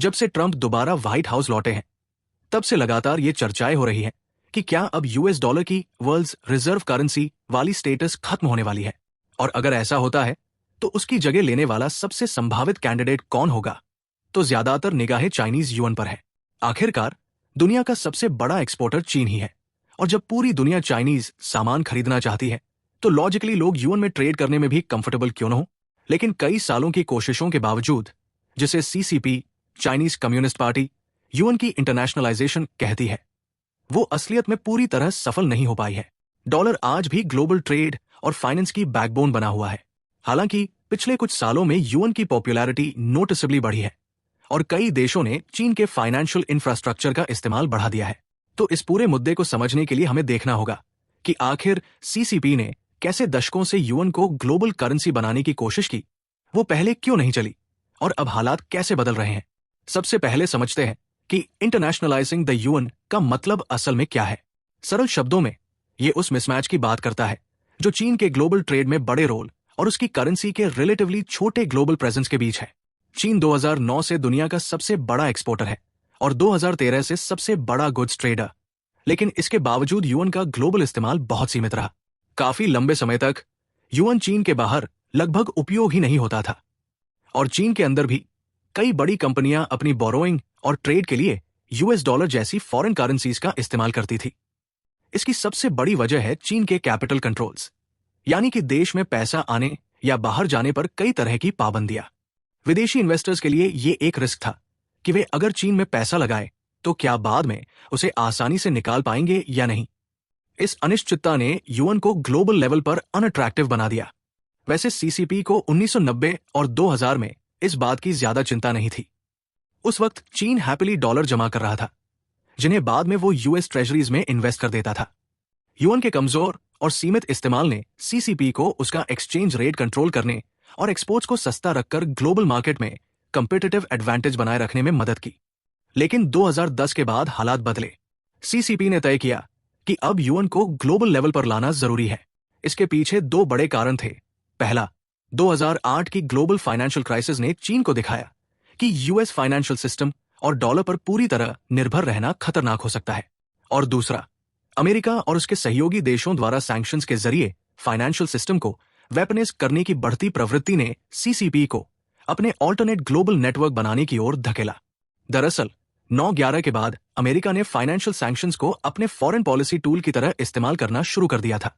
जब से ट्रंप दोबारा व्हाइट हाउस लौटे हैं, तब से लगातार ये चर्चाएं हो रही हैं कि क्या अब यूएस डॉलर की वर्ल्ड्स रिजर्व करेंसी वाली स्टेटस खत्म होने वाली है, और अगर ऐसा होता है तो उसकी जगह लेने वाला सबसे संभावित कैंडिडेट कौन होगा। तो ज्यादातर निगाहें चाइनीज युआन पर है। आखिरकार दुनिया का सबसे बड़ा एक्सपोर्टर चीन ही है, और जब पूरी दुनिया चाइनीज सामान खरीदना चाहती है तो लॉजिकली लोग युआन में ट्रेड करने में भी कंफर्टेबल क्यों न हो। लेकिन कई सालों की कोशिशों के बावजूद, जिसे CCP Chinese communist party yuan की इंटरनेशनलाइजेशन कहती है, वो असलियत में पूरी तरह सफल नहीं हो पाई है। डॉलर आज भी ग्लोबल ट्रेड और फाइनेंस की बैकबोन बना हुआ है। हालांकि पिछले कुछ सालों में युआन की पॉपुलैरिटी नोटिसेबली बढ़ी है और कई देशों ने चीन के फाइनेंशियल इंफ्रास्ट्रक्चर का इस्तेमाल बढ़ा दिया है। तो इस पूरे मुद्दे को समझने के लिए हमें देखना होगा कि आखिर सीसीपी ने कैसे दशकों से युआन को ग्लोबल करेंसी बनाने की कोशिश की, वो पहले क्यों नहीं चली, और अब हालात कैसे बदल रहे हैं। सबसे पहले समझते हैं कि इंटरनेशनलाइजिंग द युआन का मतलब असल में क्या है। सरल शब्दों में ये उस मिसमैच की बात करता है जो चीन के ग्लोबल ट्रेड में बड़े रोल और उसकी करेंसी के रिलेटिवली छोटे ग्लोबल प्रेजेंस के बीच है। चीन 2009 से दुनिया का सबसे बड़ा एक्सपोर्टर है और 2013 से सबसे बड़ा गुड्स ट्रेडर, लेकिन इसके बावजूद युआन का ग्लोबल इस्तेमाल बहुत सीमित रहा। काफी लंबे समय तक युआन चीन के बाहर लगभग उपयोग ही नहीं होता था, और चीन के अंदर भी कई बड़ी कंपनियां अपनी बोरोइंग और ट्रेड के लिए यूएस डॉलर जैसी फॉरेन करेंसीज का इस्तेमाल करती थी। इसकी सबसे बड़ी वजह है चीन के कैपिटल कंट्रोल्स, यानी कि देश में पैसा आने या बाहर जाने पर कई तरह की पाबंदियां। विदेशी इन्वेस्टर्स के लिए ये एक रिस्क था कि वे अगर चीन में पैसा लगाएं तो क्या बाद में उसे आसानी से निकाल पाएंगे या नहीं। इस अनिश्चितता ने युआन को ग्लोबल लेवल पर अनअट्रैक्टिव बना दिया। वैसे सीसीपी को 1990 और 2000 में इस बात की ज्यादा चिंता नहीं थी। उस वक्त चीन हैप्पीली डॉलर जमा कर रहा था, जिन्हें बाद में वो यूएस ट्रेजरीज में इन्वेस्ट कर देता था। युआन के कमजोर और सीमित इस्तेमाल ने सीसीपी को उसका एक्सचेंज रेट कंट्रोल करने और एक्सपोर्ट्स को सस्ता रखकर ग्लोबल मार्केट में कंपिटिटिव एडवांटेज बनाए रखने में मदद की। लेकिन 2010 के बाद हालात बदले। सीसीपी ने तय किया कि अब युआन को ग्लोबल लेवल पर लाना जरूरी है। इसके पीछे दो बड़े कारण थे। पहला, 2008 की ग्लोबल फाइनेंशियल क्राइसिस ने चीन को दिखाया कि यूएस फाइनेंशियल सिस्टम और डॉलर पर पूरी तरह निर्भर रहना खतरनाक हो सकता है। और दूसरा, अमेरिका और उसके सहयोगी देशों द्वारा सैंक्शंस के जरिए फाइनेंशियल सिस्टम को वेपनाइज करने की बढ़ती प्रवृत्ति ने सीसीपी को अपने ऑल्टरनेट ग्लोबल नेटवर्क बनाने की ओर धकेला। दरअसल 9/11 के बाद अमेरिका ने फाइनेंशियल सैंक्शंस को अपने फॉरेन पॉलिसी टूल की तरह इस्तेमाल करना शुरू कर दिया था,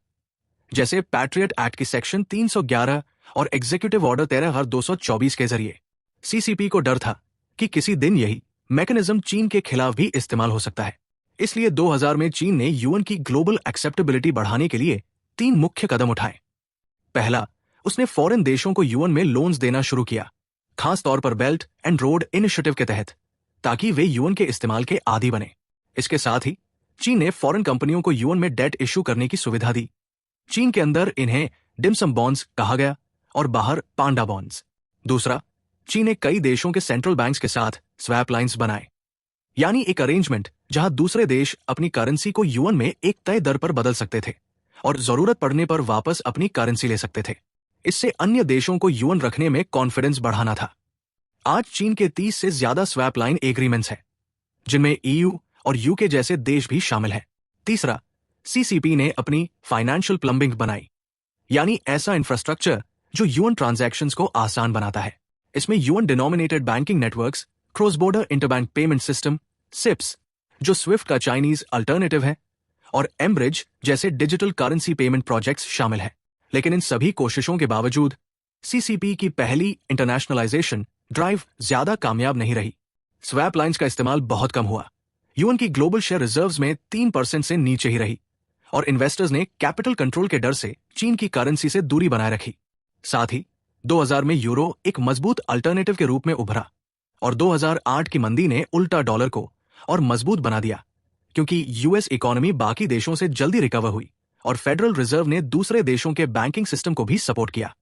जैसे पैट्रियट एक्ट की सेक्शन 311 और एग्जीक्यूटिव ऑर्डर 13,224 के जरिए। सीसीपी को डर था कि किसी दिन यही मैकेनिज्म चीन के खिलाफ भी इस्तेमाल हो सकता है। इसलिए 2000 में चीन ने युआन की ग्लोबल एक्सेप्टेबिलिटी बढ़ाने के लिए 3 मुख्य कदम उठाए। पहला, उसने फॉरेन देशों को युआन में लोन्स देना शुरू किया, खास तौर पर बेल्ट एंड रोड इनिशिएटिव के तहत, ताकि वे युआन के इस्तेमाल के आदी बने। इसके साथ ही चीन ने फॉरेन कंपनियों को युआन में डेट इश्यू करने की सुविधा दी। चीन के अंदर इन्हें डिमसम बॉन्ड्स कहा गया और बाहर पांडा बॉन्ड्स। दूसरा, चीन ने कई देशों के सेंट्रल बैंक्स के साथ स्वैप लाइन्स बनाए, यानी एक अरेंजमेंट जहां दूसरे देश अपनी करेंसी को युआन में एक तय दर पर बदल सकते थे और जरूरत पड़ने पर वापस अपनी करेंसी ले सकते थे। इससे अन्य देशों को युआन रखने में कॉन्फिडेंस बढ़ाना था। आज चीन के 30 से ज्यादा स्वैप लाइन एग्रीमेंट्स हैं, जिनमें ईयू और यूके जैसे देश भी शामिल हैं। तीसरा, सीसीपी ने अपनी फाइनेंशियल प्लम्बिंग बनाई, यानी ऐसा इंफ्रास्ट्रक्चर जो युआन ट्रांजैक्शंस को आसान बनाता है। इसमें yuan denominated banking networks, cross border interbank payment system CIPS, जो स्विफ्ट का चाइनीज अल्टरनेटिव है, और एमब्रिज जैसे डिजिटल करेंसी पेमेंट प्रोजेक्ट्स शामिल हैं। लेकिन इन सभी कोशिशों के बावजूद सीसीपी की पहली इंटरनेशनलाइजेशन ड्राइव ज्यादा कामयाब नहीं रही। स्वैप लाइन्स का इस्तेमाल बहुत कम हुआ, युआन की ग्लोबल शेयर रिजर्व्स में 3% से नीचे ही रही, और इन्वेस्टर्स ने कैपिटल कंट्रोल के डर से चीन की करेंसी से दूरी बनाए रखी। साथ ही 2000 में यूरो एक मजबूत अल्टरनेटिव के रूप में उभरा, और 2008 की मंदी ने उल्टा डॉलर को और मजबूत बना दिया, क्योंकि यूएस इकोनॉमी बाकी देशों से जल्दी रिकवर हुई और फेडरल रिजर्व ने दूसरे देशों के बैंकिंग सिस्टम को भी सपोर्ट किया।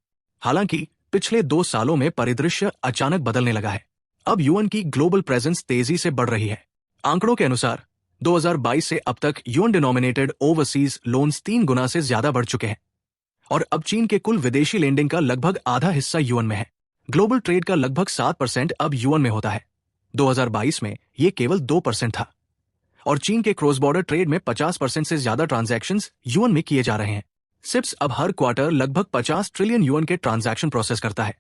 हालांकि पिछले 2 सालों में परिदृश्य अचानक बदलने लगा है। अब युआन की ग्लोबल प्रेजेंस तेजी से बढ़ रही है। आंकड़ों के अनुसार 2022 से अब तक युआन डिनोमिनेटेड ओवरसीज लोन्स 3 गुना से ज्यादा बढ़ चुके हैं, और अब चीन के कुल विदेशी लेंडिंग का लगभग आधा हिस्सा युआन में है। ग्लोबल ट्रेड का लगभग 7% अब युआन में होता है। 2022 में ये केवल 2% था और चीन के क्रॉस बॉर्डर ट्रेड में 50% से ज्यादा ट्रांजैक्शंस युआन में किए जा रहे हैं। सिप्स अब हर क्वार्टर लगभग 50 ट्रिलियन युआन के ट्रांजैक्शन प्रोसेस करता है,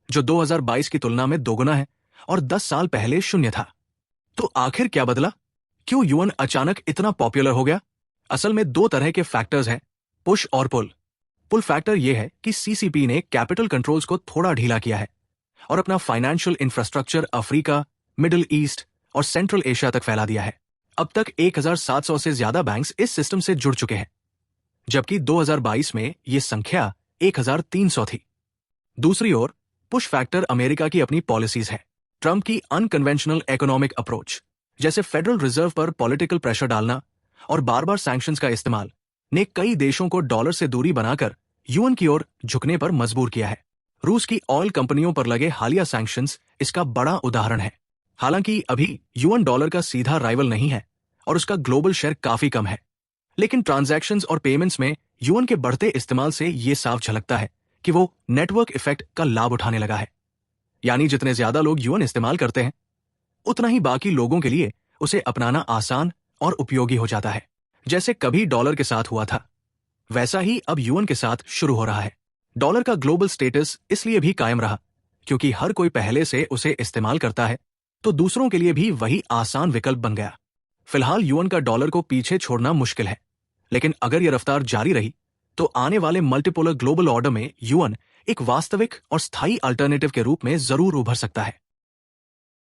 जो 2022 की तुलना में दोगुना है और 10 साल पहले शून्य था। तो आखिर क्या बदला? क्यों युआन अचानक इतना पॉपुलर हो गया? असल में दो तरह के फैक्टर्स हैं, पुश और पुल। पुल फैक्टर यह है कि सीसीपी ने कैपिटल कंट्रोल्स को थोड़ा ढीला किया है और अपना financial infrastructure Africa, middle east और सेंट्रल एशिया तक फैला दिया है। अब तक 1700 से ज्यादा बैंक्स इस सिस्टम से जुड़ चुके हैं, जबकि 2022 में यह संख्या 1300 थी। दूसरी ओर पुश फैक्टर अमेरिका की अपनी पॉलिसीज है। ट्रंप की अनकन्वेंशनल इकोनॉमिक अप्रोच, जैसे फेडरल रिजर्व पर पॉलिटिकल प्रेशर डालना और बार बार सैंक्शंस का इस्तेमाल, ने कई देशों को डॉलर से दूरी बनाकर युआन की ओर झुकने पर मजबूर किया है। रूस की ऑयल कंपनियों पर लगे हालिया सैंक्शंस इसका बड़ा उदाहरण है। हालांकि अभी युआन डॉलर का सीधा राइवल नहीं है और उसका ग्लोबल शेयर काफी कम है, लेकिन ट्रांजैक्शंस और पेमेंट्स में युआन के बढ़ते इस्तेमाल से यह साफ झलकता है कि वो नेटवर्क इफेक्ट का लाभ उठाने लगा है। यानी जितने ज्यादा लोग युआन इस्तेमाल करते हैं, उतना ही बाकी लोगों के लिए उसे अपनाना आसान और उपयोगी हो जाता है। जैसे कभी डॉलर के साथ हुआ था, वैसा ही अब युआन के साथ शुरू हो रहा है। डॉलर का ग्लोबल स्टेटस इसलिए भी कायम रहा क्योंकि हर कोई पहले से उसे इस्तेमाल करता है, तो दूसरों के लिए भी वही आसान विकल्प बन गया। फिलहाल युआन का डॉलर को पीछे छोड़ना मुश्किल है, लेकिन अगर यह रफ्तार जारी रही तो आने वाले मल्टीपोलर ग्लोबल ऑर्डर में युआन एक वास्तविक और स्थायी अल्टरनेटिव के रूप में जरूर उभर सकता है।